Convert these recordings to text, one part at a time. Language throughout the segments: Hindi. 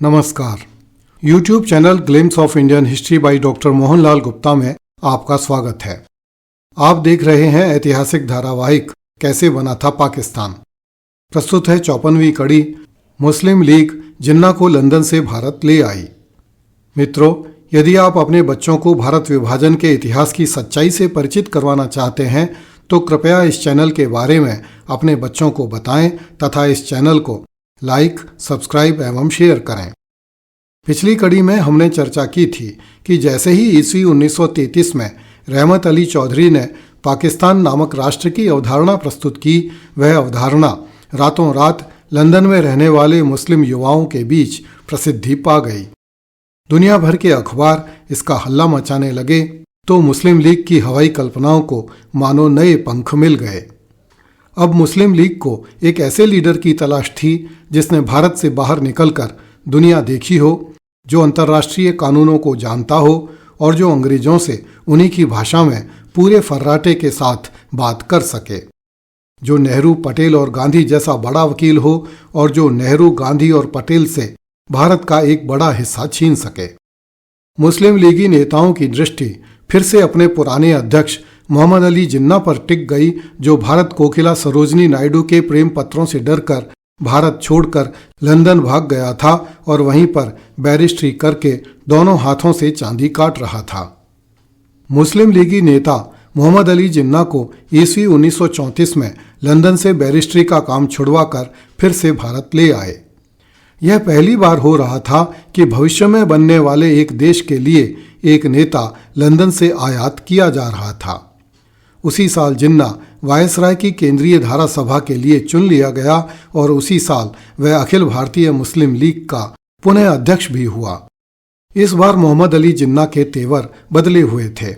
नमस्कार। YouTube channel glimpse of Indian history by doctor Mohanlal Gupta में आपका स्वागत है। आप देख रहे हैं ऐतिहासिक धारावाहिक कैसे बना था पाकिस्तान। प्रस्तुत है 54वीं कड़ी, मुस्लिम लीग जिन्ना को लंदन से भारत ले आई। मित्रों, यदि आप अपने बच्चों को भारत विभाजन के इतिहास की सच्चाई से परिचित करवाना चाहते हैं तो कृपया इस चैनल के बारे में अपने बच्चों को बताएं तथा इस चैनल को लाइक, सब्सक्राइब एवं शेयर करें। पिछली कड़ी में हमने चर्चा की थी कि जैसे ही ईस्वी 1933 में रहमत अली चौधरी ने पाकिस्तान नामक राष्ट्र की अवधारणा प्रस्तुत की, वह अवधारणा रातों रात लंदन में रहने वाले मुस्लिम युवाओं के बीच प्रसिद्धि पा गई। दुनिया भर के अखबार इसका हल्ला मचाने लगे तो मुस्लिम लीग की हवाई कल्पनाओं को मानो नए पंख मिल गए। अब मुस्लिम लीग को एक ऐसे लीडर की तलाश थी जिसने भारत से बाहर निकलकर दुनिया देखी हो, जो अंतर्राष्ट्रीय कानूनों को जानता हो और जो अंग्रेजों से उन्हीं की भाषा में पूरे फर्राटे के साथ बात कर सके, जो नेहरू, पटेल और गांधी जैसा बड़ा वकील हो और जो नेहरू, गांधी और पटेल से भारत का एक बड़ा हिस्सा छीन सके। मुस्लिम लीगी नेताओं की दृष्टि फिर से अपने पुराने अध्यक्ष मोहम्मद अली जिन्ना पर टिक गई, जो भारत कोकिला सरोजनी नायडू के प्रेम पत्रों से डरकर भारत छोड़कर लंदन भाग गया था और वहीं पर बैरिस्ट्री करके दोनों हाथों से चांदी काट रहा था। मुस्लिम लीगी नेता मोहम्मद अली जिन्ना को ईस्वी 1934 में लंदन से बैरिस्ट्री का काम छुड़वाकर फिर से भारत ले आए। यह पहली बार हो रहा था कि भविष्य में बनने वाले एक देश के लिए एक नेता लंदन से आयात किया जा रहा था। उसी साल जिन्ना वायसराय की केंद्रीय धारा सभा के लिए चुन लिया गया और उसी साल वह अखिल भारतीय मुस्लिम लीग का पुनः अध्यक्ष भी हुआ। इस बार मोहम्मद अली जिन्ना के तेवर बदले हुए थे।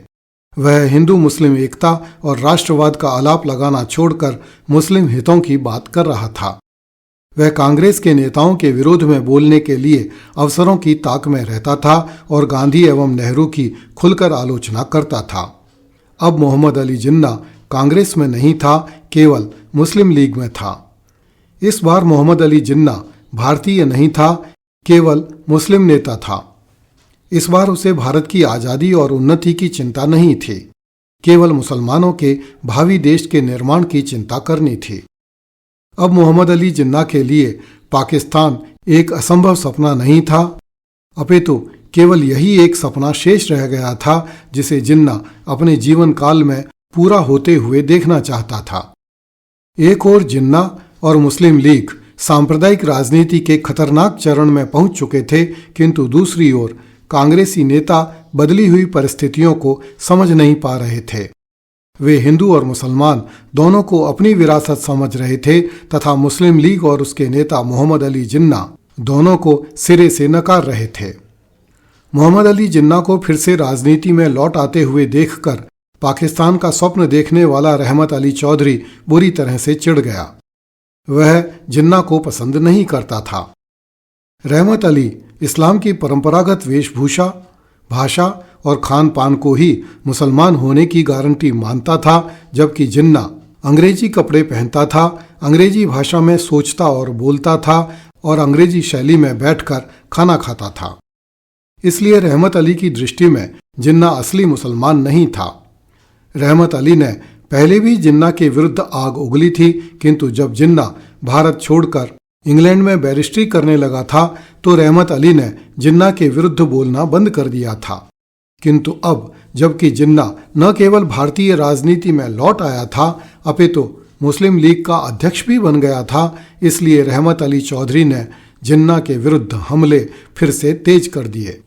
वह हिंदू मुस्लिम एकता और राष्ट्रवाद का आलाप लगाना छोड़कर मुस्लिम हितों की बात कर रहा था। वह कांग्रेस के नेताओं के विरोध में बोलने के लिए अवसरों की ताक में रहता था और गांधी एवं नेहरू की खुलकर आलोचना करता था। अब मोहम्मद अली जिन्ना कांग्रेस में नहीं था, केवल मुस्लिम लीग में था। इस बार मोहम्मद अली जिन्ना भारतीय नहीं था, केवल मुस्लिम नेता था। इस बार उसे भारत की आज़ादी और उन्नति की चिंता नहीं थी, केवल मुसलमानों के भावी देश के निर्माण की चिंता करनी थी। अब मोहम्मद अली जिन्ना के लिए पाकिस्तान एक असंभव सपना नहीं था, अपितु केवल यही एक सपना शेष रह गया था जिसे जिन्ना अपने जीवन काल में पूरा होते हुए देखना चाहता था। एक ओर जिन्ना और मुस्लिम लीग सांप्रदायिक राजनीति के खतरनाक चरण में पहुंच चुके थे, किंतु दूसरी ओर कांग्रेसी नेता बदली हुई परिस्थितियों को समझ नहीं पा रहे थे। वे हिंदू और मुसलमान दोनों को अपनी विरासत समझ रहे थे तथा मुस्लिम लीग और उसके नेता मोहम्मद अली जिन्ना दोनों को सिरे से नकार रहे थे। मोहम्मद अली जिन्ना को फिर से राजनीति में लौट आते हुए देखकर पाकिस्तान का स्वप्न देखने वाला रहमत अली चौधरी बुरी तरह से चिढ़ गया। वह जिन्ना को पसंद नहीं करता था। रहमत अली इस्लाम की परंपरागत वेशभूषा, भाषा और खान पान को ही मुसलमान होने की गारंटी मानता था, जबकि जिन्ना अंग्रेजी कपड़े पहनता था, अंग्रेजी भाषा में सोचता और बोलता था और अंग्रेजी शैली में बैठकर खाना खाता था। इसलिए रहमत अली की दृष्टि में जिन्ना असली मुसलमान नहीं था। रहमत अली ने पहले भी जिन्ना के विरुद्ध आग उगली थी, किंतु जब जिन्ना भारत छोड़कर इंग्लैंड में बैरिस्ट्री करने लगा था तो रहमत अली ने जिन्ना के विरुद्ध बोलना बंद कर दिया था। किंतु अब जबकि जिन्ना न केवल भारतीय राजनीति में लौट आया था, अपितु मुस्लिम लीग का अध्यक्ष भी बन गया था, इसलिए रहमत अली चौधरी ने जिन्ना के विरुद्ध हमले फिर से तेज कर दिए।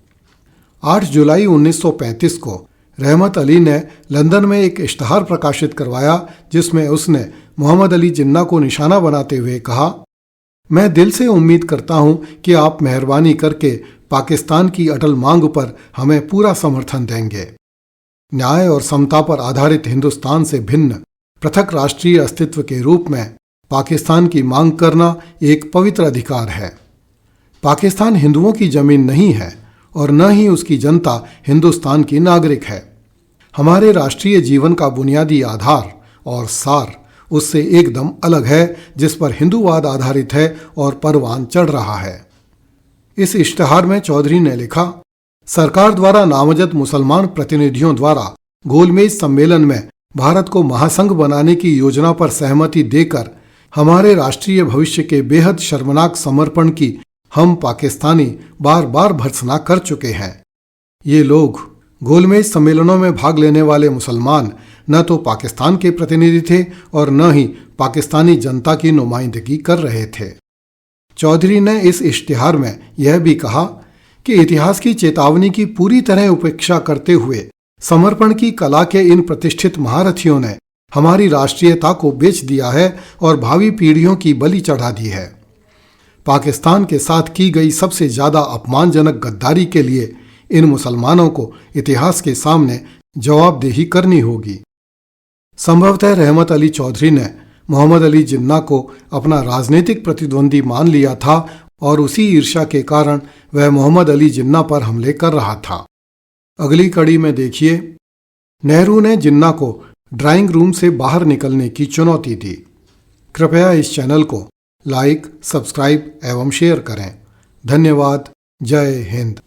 8 जुलाई 1935 को रहमत अली ने लंदन में एक इश्तहार प्रकाशित करवाया जिसमें उसने मोहम्मद अली जिन्ना को निशाना बनाते हुए कहा, मैं दिल से उम्मीद करता हूं कि आप मेहरबानी करके पाकिस्तान की अटल मांग पर हमें पूरा समर्थन देंगे। न्याय और समता पर आधारित हिंदुस्तान से भिन्न पृथक राष्ट्रीय अस्तित्व के रूप में पाकिस्तान की मांग करना एक पवित्र अधिकार है। पाकिस्तान हिंदुओं की जमीन नहीं है और न ही उसकी जनता हिंदुस्तान की नागरिक है। हमारे राष्ट्रीय जीवन का बुनियादी आधार और सार उससे एकदम अलग है, जिस पर हिंदूवाद आधारित है और परवान चढ़ रहा है। इस इश्तिहार में चौधरी ने लिखा, सरकार द्वारा नामजद मुसलमान प्रतिनिधियों द्वारा गोलमेज सम्मेलन में भारत को महासंघ बनाने की योजना पर सहमति देकर हमारे राष्ट्रीय भविष्य के बेहद शर्मनाक समर्पण की हम पाकिस्तानी बार बार भर्त्सना कर चुके हैं। ये लोग गोलमेज सम्मेलनों में भाग लेने वाले मुसलमान न तो पाकिस्तान के प्रतिनिधि थे और न ही पाकिस्तानी जनता की नुमाइंदगी कर रहे थे। चौधरी ने इस इश्तिहार में यह भी कहा कि इतिहास की चेतावनी की पूरी तरह उपेक्षा करते हुए समर्पण की कला के इन प्रतिष्ठित महारथियों ने हमारी राष्ट्रीयता को बेच दिया है और भावी पीढ़ियों की बलि चढ़ा दी है। पाकिस्तान के साथ की गई सबसे ज्यादा अपमानजनक गद्दारी के लिए इन मुसलमानों को इतिहास के सामने जवाबदेही करनी होगी। संभवतः रहमत अली चौधरी ने मोहम्मद अली जिन्ना को अपना राजनीतिक प्रतिद्वंदी मान लिया था और उसी ईर्ष्या के कारण वह मोहम्मद अली जिन्ना पर हमले कर रहा था। अगली कड़ी में देखिए, नेहरू ने जिन्ना को ड्राइंग रूम से बाहर निकलने की चुनौती दी। कृपया इस चैनल को लाइक, सब्सक्राइब एवं शेयर करें। धन्यवाद। जय हिंद।